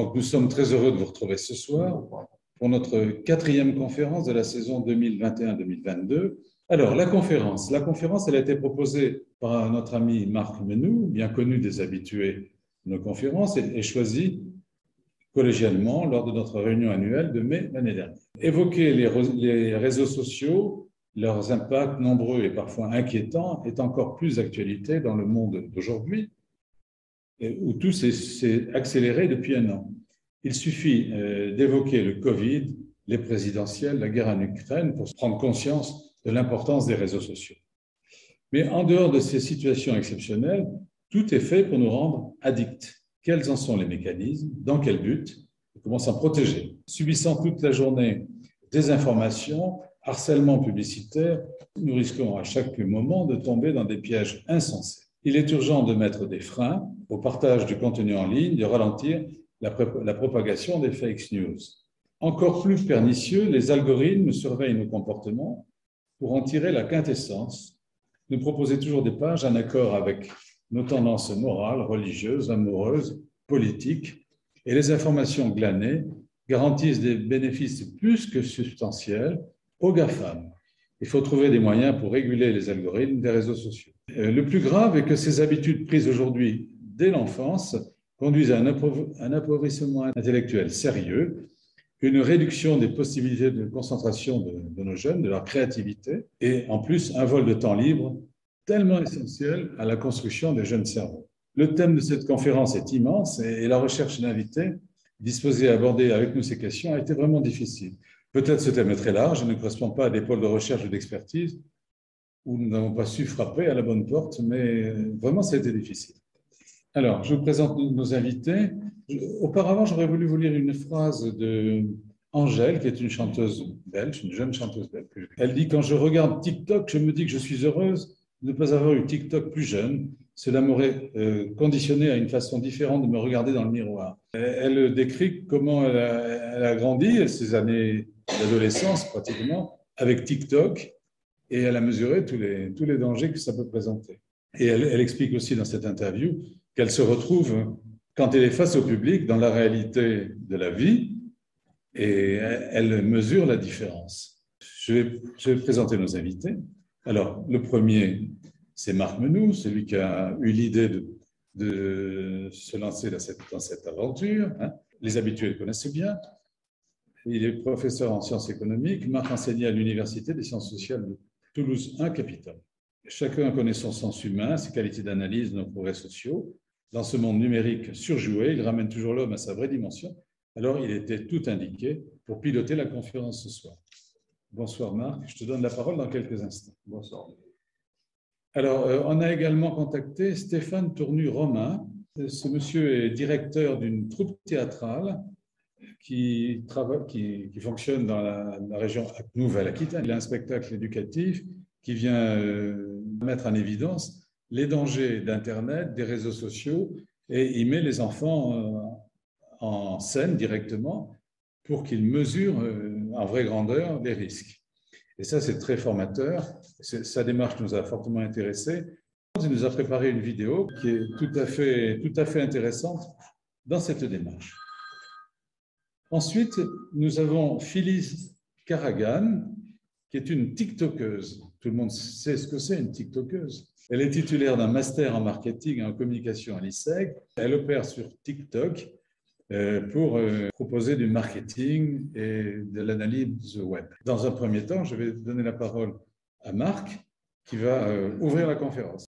Donc, nous sommes très heureux de vous retrouver ce soir pour notre quatrième conférence de la saison 2021-2022. Alors, la conférence, elle a été proposée par notre ami Marc Menou, bien connu des habitués de nos conférences, et choisie collégialement lors de notre réunion annuelle de mai l'année dernière. Évoquer les réseaux sociaux, leurs impacts nombreux et parfois inquiétants, est encore plus d'actualité dans le monde d'aujourd'hui, où tout s'est accéléré depuis un an. Il suffit d'évoquer le Covid, les présidentielles, la guerre en Ukraine pour prendre conscience de l'importance des réseaux sociaux. Mais en dehors de ces situations exceptionnelles, tout est fait pour nous rendre addicts. Quels en sont les mécanismes? Dans quel but? Et comment s'en protéger? Subissant toute la journée désinformation, harcèlement publicitaire, nous risquons à chaque moment de tomber dans des pièges insensés. Il est urgent de mettre des freins au partage du contenu en ligne, de ralentir la propagation des fake news. Encore plus pernicieux, les algorithmes surveillent nos comportements pour en tirer la quintessence, nous proposer toujours des pages en accord avec nos tendances morales, religieuses, amoureuses, politiques, et les informations glanées garantissent des bénéfices plus que substantiels aux GAFAM. Il faut trouver des moyens pour réguler les algorithmes des réseaux sociaux. Le plus grave est que ces habitudes prises aujourd'hui dès l'enfance conduisent à un appauvrissement intellectuel sérieux, une réduction des possibilités de concentration de nos jeunes, de leur créativité, et en plus un vol de temps libre tellement essentiel à la construction des jeunes cerveaux. Le thème de cette conférence est immense et la recherche d'invités disposés à aborder avec nous ces questions a été vraiment difficile. Peut-être ce thème est très large et ne correspond pas à des pôles de recherche ou d'expertise où nous n'avons pas su frapper à la bonne porte, mais vraiment ça a été difficile. Alors, je vous présente nos invités. Auparavant, j'aurais voulu vous lire une phrase de Angèle, qui est une chanteuse belge, une jeune chanteuse belge. Elle dit « Quand je regarde TikTok, je me dis que je suis heureuse de ne pas avoir eu TikTok plus jeune. Cela m'aurait conditionné à une façon différente de me regarder dans le miroir. » Elle décrit comment elle a grandi, ses années d'adolescence pratiquement, avec TikTok, et elle a mesuré tous les dangers que ça peut présenter. Et elle explique aussi dans cette interview qu'elle se retrouve, quand elle est face au public, dans la réalité de la vie, et elle mesure la différence. Je vais présenter nos invités. Alors, le premier, c'est Marc Menou, celui qui a eu l'idée de se lancer dans cette aventure. Les habitués le connaissent bien. Il est professeur en sciences économiques. Marc enseignait à l'Université des sciences sociales de Toulouse 1 Capitole. Chacun connaît son sens humain, ses qualités d'analyse, nos progrès sociaux. Dans ce monde numérique surjoué, il ramène toujours l'homme à sa vraie dimension. Alors, il était tout indiqué pour piloter la conférence ce soir. Bonsoir Marc, je te donne la parole dans quelques instants. Bonsoir. Alors, on a également contacté Stéphane Tournu-Romain. Ce monsieur est directeur d'une troupe théâtrale qui fonctionne dans la région Nouvelle-Aquitaine. Il a un spectacle éducatif qui vient mettre en évidence les dangers d'Internet, des réseaux sociaux, et il met les enfants en scène directement pour qu'ils mesurent en vraie grandeur les risques. Et ça, c'est très formateur. Sa démarche nous a fortement intéressés. Il nous a préparé une vidéo qui est tout à fait intéressante dans cette démarche. Ensuite, nous avons Phyllis Karagan, qui est une TikTokeuse. Tout le monde sait ce que c'est, une TikTokeuse. Elle est titulaire d'un master en marketing et en communication à l'ISEG. Elle opère sur TikTok pour proposer du marketing et de l'analyse web. Dans un premier temps, je vais donner la parole à Marc, qui va ouvrir la conférence.